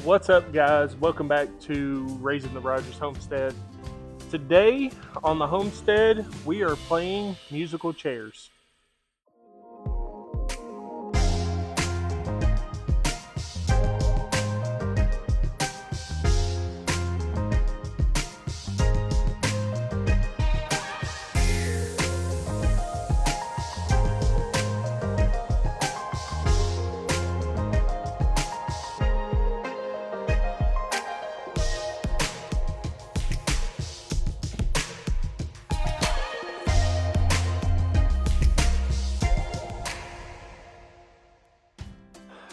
What's up, guys? Welcome back to Raising the Rogers Homestead. Today on the homestead, we are playing musical chairs.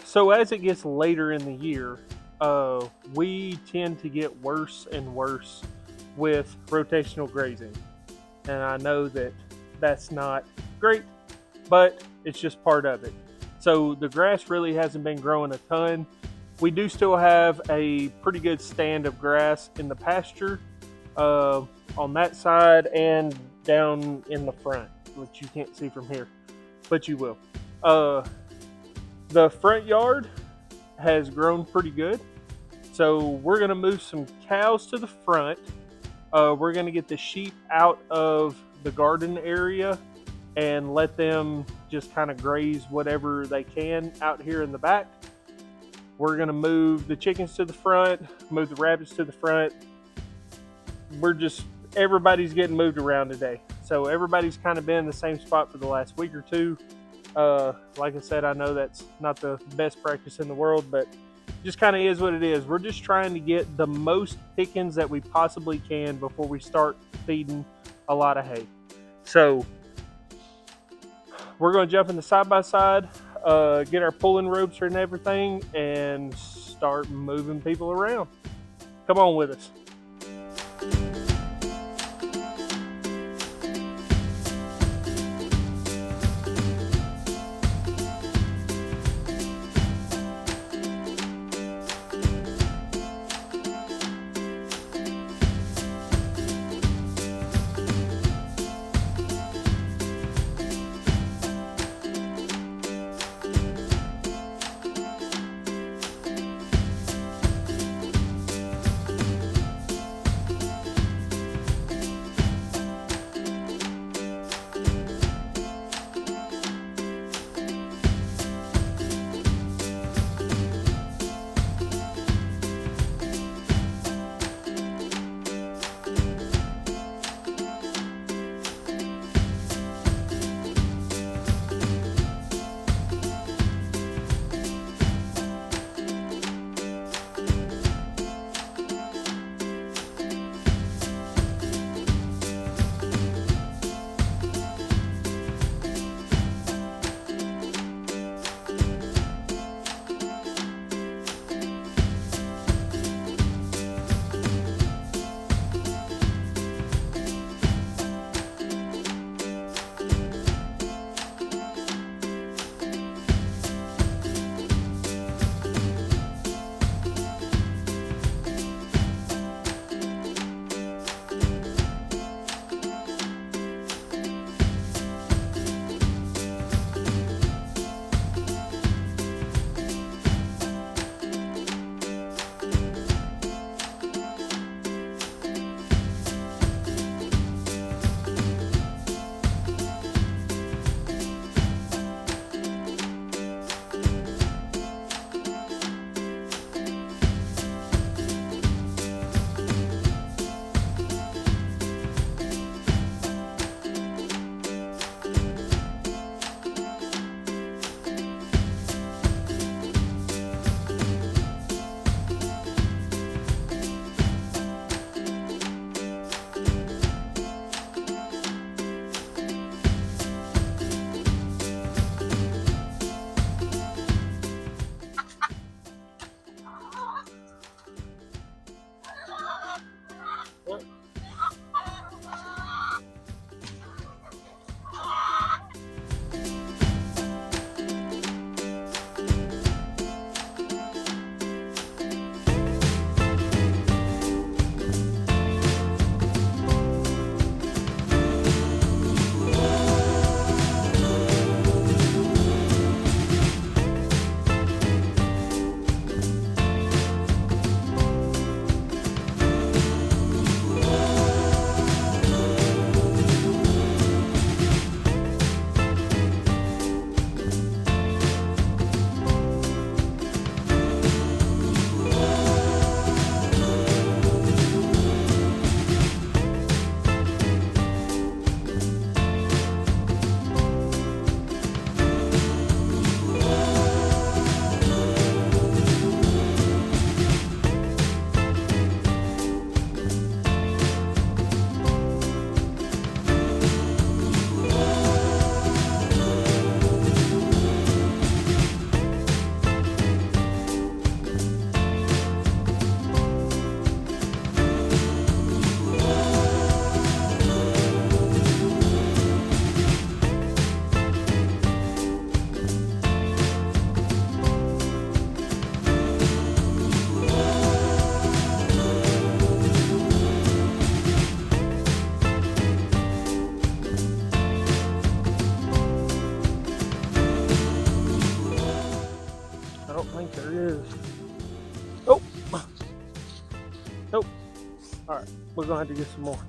So as it gets later in the year, we tend to get worse and worse with rotational grazing. And I know that that's not great, but it's just part of it. So the grass really hasn't been growing a ton. We do still have a pretty good stand of grass in the pasture on that side and down in the front, which you can't see from here, but you will. The front yard has grown pretty good, so we're going to move some cows to the front. We're going to get the sheep out of the garden area and let them just kind of graze whatever they can out here in the back. We're going to move the chickens to the front, move the rabbits to the front. Everybody's getting moved around today. So everybody's kind of been in the same spot for the last week or two. Like I said, I know that's not the best practice in the world, but just kind of is what it is. We're just trying to get the most pickings that we possibly can before we start feeding a lot of hay. So we're going to jump in the side-by-side, get our pulling ropes and everything, and start moving people around. Come on with us. Alright, we're gonna have to get some more.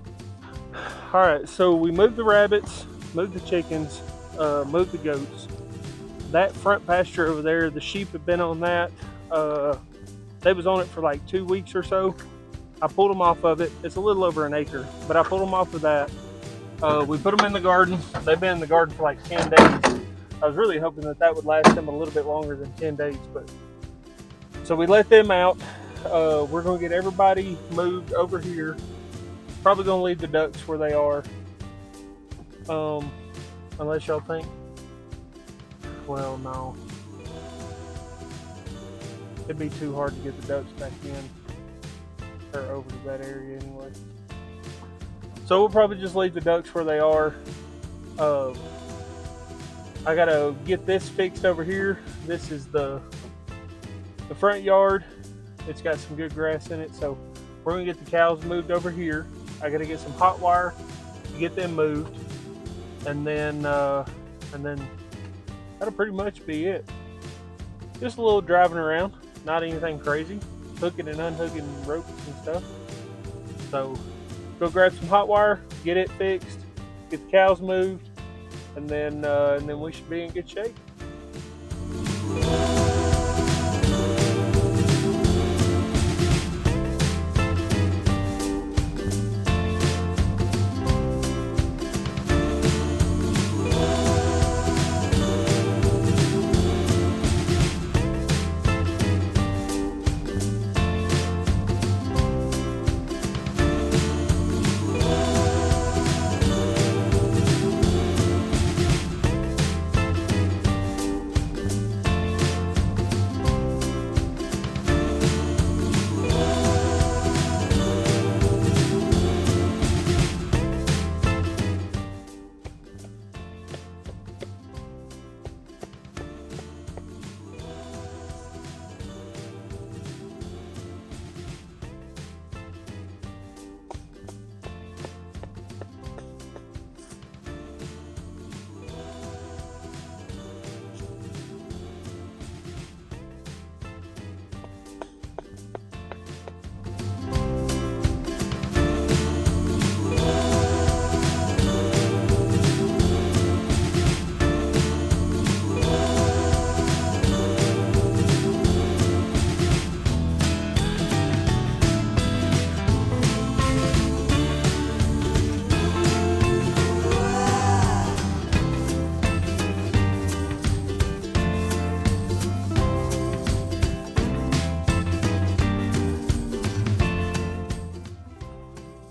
Alright, so we moved the rabbits, moved the chickens, moved the goats. That front pasture over there, the sheep have been on that. They was on it for like 2 weeks or so. I pulled them off of it. It's a little over an acre, but I pulled them off of that. We put them in the garden. They've been in the garden for like 10 days. I was really hoping that that would last them a little bit longer than 10 days, but so we let them out. We're gonna get everybody moved over here. Probably gonna leave the ducks where they are, unless y'all think. Well, no, it'd be too hard to get the ducks back in or over to that area anyway. So we'll probably just leave the ducks where they are. I gotta get this fixed over here. This is the front yard. It's got some good grass in it, so we're gonna get the cows moved over here. I gotta get some hot wire to get them moved, and then that'll pretty much be it. Just a little driving around, not anything crazy, hooking and unhooking ropes and stuff. So go grab some hot wire, get it fixed, get the cows moved, and then we should be in good shape.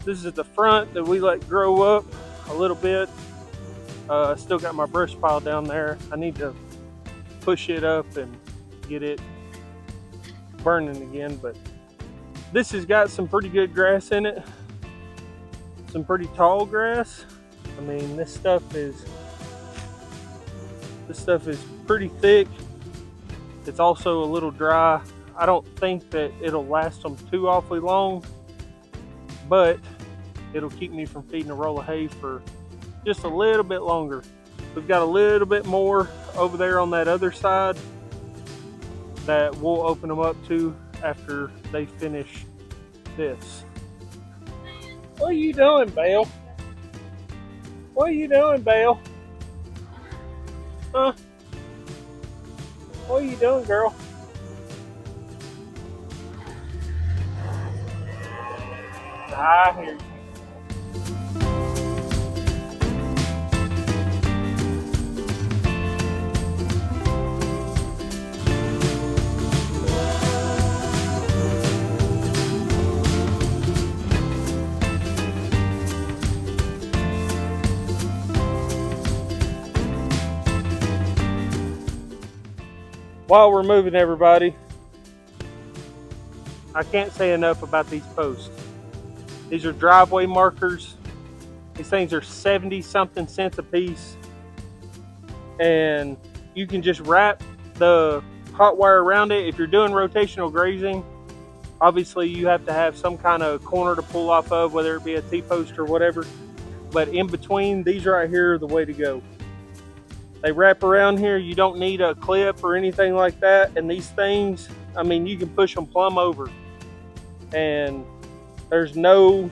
This is the front that we let grow up a little bit. I still got my brush pile down there. I need to push it up and get it burning again, but this has got some pretty good grass in it. Some pretty tall grass. I mean, this stuff is pretty thick. It's also a little dry. I don't think that it'll last them too awfully long, but it'll keep me from feeding a roll of hay for just a little bit longer. We've got a little bit more over there on that other side that we'll open them up to after they finish this. What are you doing, Belle? What are you doing, Belle? Huh? What are you doing, girl? I hear you. While we're moving, everybody, I can't say enough about these posts. These are driveway markers. These things are 70 something cents a piece, and you can just wrap the hot wire around it. If you're doing rotational grazing, obviously you have to have some kind of corner to pull off of, whether it be a T-post or whatever, but in between, these right here are the way to go. They wrap around here. You don't need a clip or anything like that. And these things, I mean, you can push them plumb over. And There's no,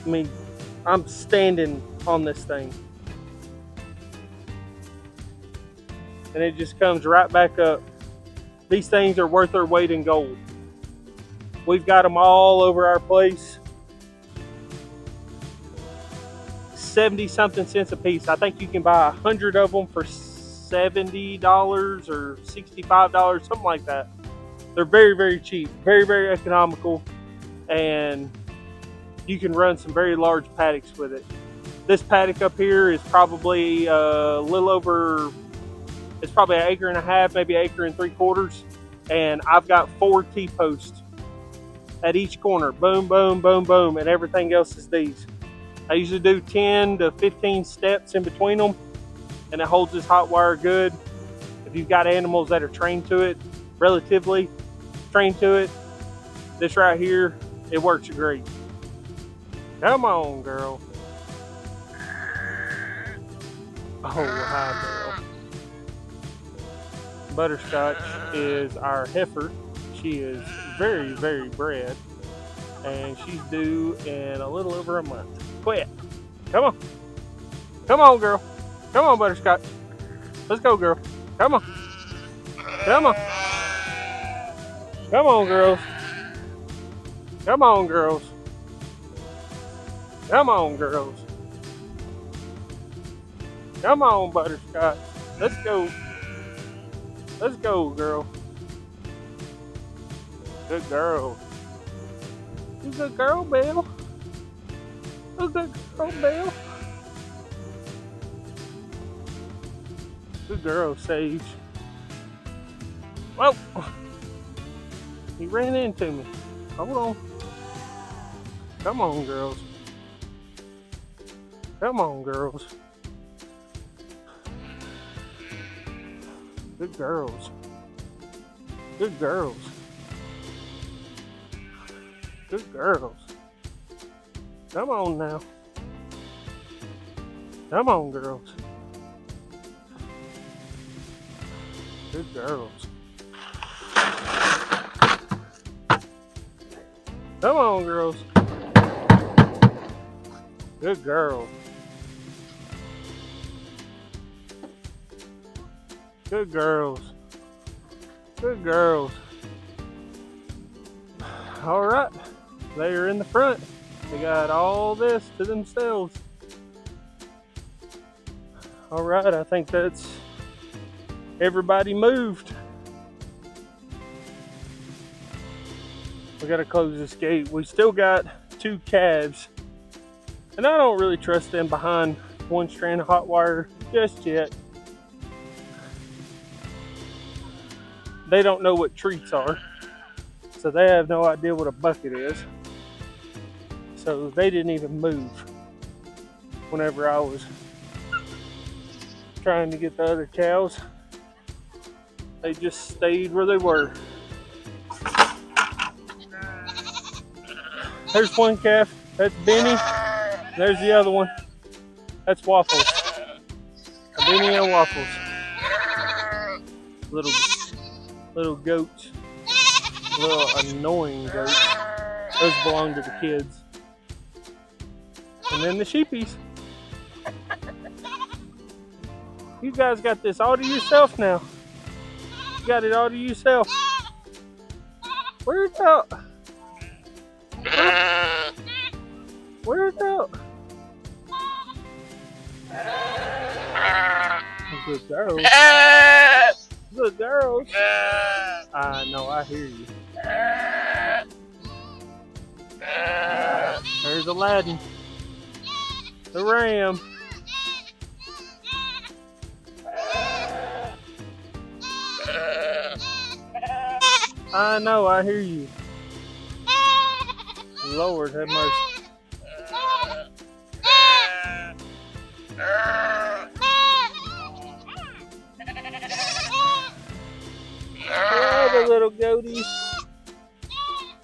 I mean, I'm standing on this thing. And it just comes right back up. These things are worth their weight in gold. We've got them all over our place. 70 something cents a piece. I think you can buy 100 of them for $70 or $65, something like that. They're very, very cheap, very, very economical, and you can run some very large paddocks with it. This paddock up here is probably a little over, it's probably 1.5 acres, maybe 1.75 acres, and I've got 4 T-posts at each corner. Boom, boom, boom, boom, and everything else is these. I usually do 10 to 15 steps in between them, and it holds this hot wire good. If you've got animals that are trained to it, relatively trained to it, this right here, it works great. Come on, girl. Oh, hi, girl. Butterscotch is our heifer. She is very, very bred, and she's due in a little over a month. Quit. Come on. Come on, girl. Come on, Butterscotch. Let's go, girl. Come on. Come on. Come on, girls. Come on, girls. Come on, girls. Come on, Butterscotch. Let's go. Let's go, girl. Good girl. You good girl, Bill. You good girl, Bill. Good girl, Sage. Whoa! He ran into me. Hold on. Come on, girls. Come on, girls. Good girls. Good girls. Good girls. Come on now. Come on, girls. Good girls. Come on, girls. Good girl. Good girls. Good girls. All right. They are in the front. They got all this to themselves. All right. I think that's everybody moved. We got to close this gate. We still got 2 calves, and I don't really trust them behind one strand of hot wire just yet. They don't know what treats are, so they have no idea what a bucket is. So they didn't even move whenever I was trying to get the other cows. They just stayed where they were. There's one calf. That's Benny. There's the other one. That's Waffles. Benny and Waffles. Little goats. Little annoying goats. Those belong to the kids. And then the sheepies. You guys got this all to yourself now. You got it all to yourself. Where's it out? Where's it out? Good girls. Good girls. I know, I hear you. There's Aladdin. The ram. I know, I hear you. Lord have mercy. Oh, the little goaties.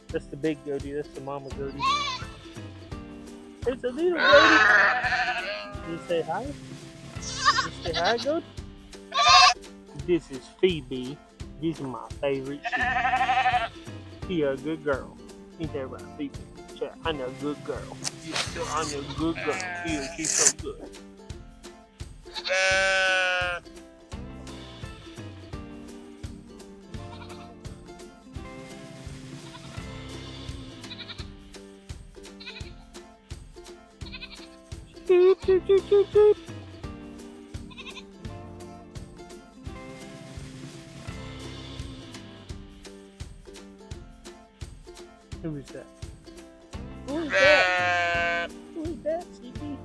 That's the big goatee. That's the mama goatee. There's a little goatee. You say hi? You say hi, goat? This is Phoebe. This is my favorite sheep. She a good girl. Ain't that right, people? Chat, I know, good girl. Yeah, I know, good girl. Yeah, she's so good. Cheep, cheep, cheep, cheep, cheep. Who is that? Who is that? Who is that, Sleepy?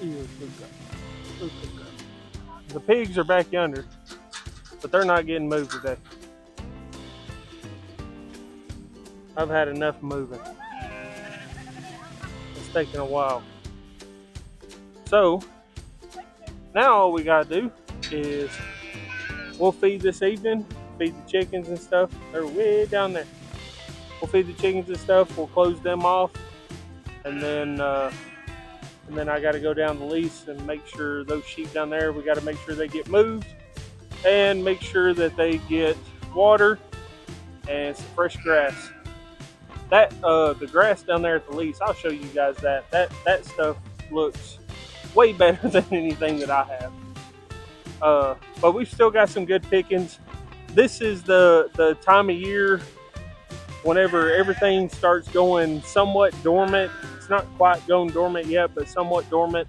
Yeah, good girl. Good girl. The pigs are back yonder, but they're not getting moved today. I've had enough moving. It's taking a while. So, now all we gotta do is we'll feed this evening, feed the chickens and stuff. They're way down there. We'll feed the chickens and stuff. We'll close them off, and then I got to go down the lease and make sure those sheep down there. We got to make sure they get moved and make sure that they get water and some fresh grass. That the grass down there at the lease, I'll show you guys that. That stuff looks way better than anything that I have. But we've still got some good pickings. This is the time of year whenever everything starts going somewhat dormant. It's not quite going dormant yet, but somewhat dormant.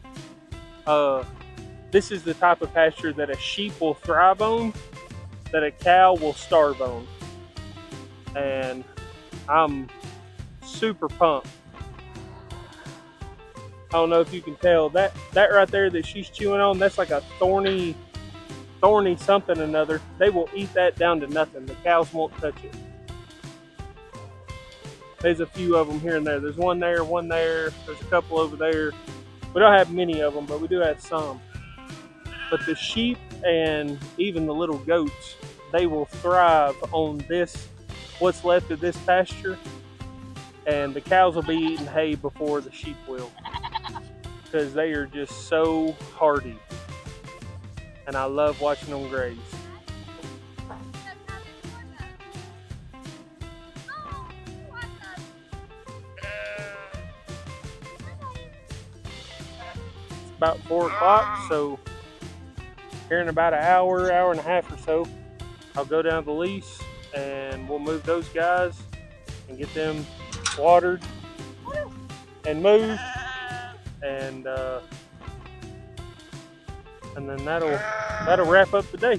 This is the type of pasture that a sheep will thrive on, that a cow will starve on. And I'm super pumped. I don't know if you can tell, that right there that she's chewing on, that's like a thorny something or another. They will eat that down to nothing. The cows won't touch it. There's a few of them here and there. There's one there, there's a couple over there. We don't have many of them, but we do have some. But the sheep and even the little goats, they will thrive on this, what's left of this pasture. And the cows will be eating hay before the sheep will, because they are just so hardy. And I love watching them graze. It's about 4 o'clock, so here in about an hour and a half or so, I'll go down to the lease and we'll move those guys and get them watered and moved, and then that'll wrap up the day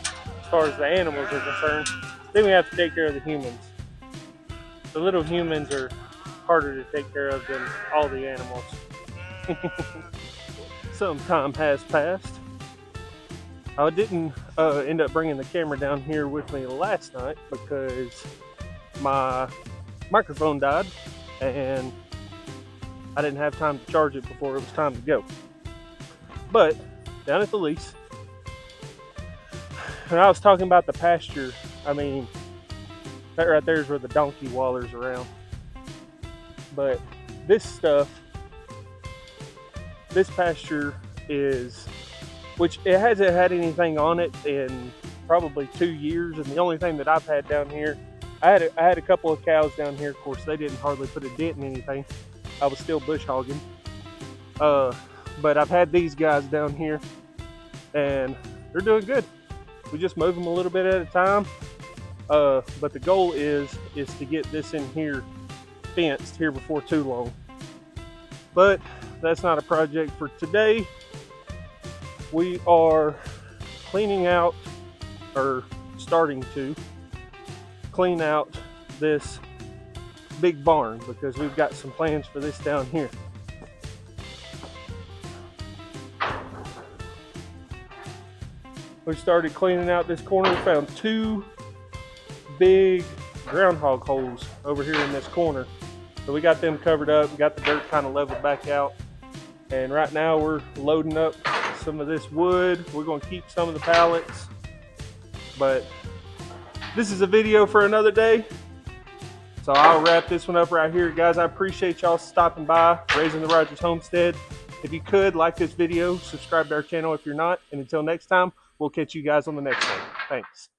as far as the animals are concerned. Then we have to take care of the humans. The little humans are harder to take care of than all the animals. Some time has passed. I didn't end up bringing the camera down here with me last night because my microphone died and I didn't have time to charge it before it was time to go. But down at the lease, when I was talking about the pasture, I mean, that right there is where the donkey wallers around. But this stuff, this pasture is, which it hasn't had anything on it in probably 2 years, and the only thing that I've had down here, I had a couple of cows down here. Of course, they didn't hardly put a dent in anything. I was still bush hogging. But I've had these guys down here, and they're doing good. We just move them a little bit at a time. But the goal is to get this in here fenced here before too long. But that's not a project for today. We are cleaning out, or starting to clean out this big barn, because we've got some plans for this down here. We started cleaning out this corner. We found 2 big groundhog holes over here in this corner. So we got them covered up, we got the dirt kind of leveled back out. And right now we're loading up some of this wood. We're going to keep some of the pallets. But this is a video for another day. So I'll wrap this one up right here. Guys, I appreciate y'all stopping by Raising the Rogers Homestead. If you could, like this video, subscribe to our channel if you're not. And until next time, we'll catch you guys on the next one. Thanks.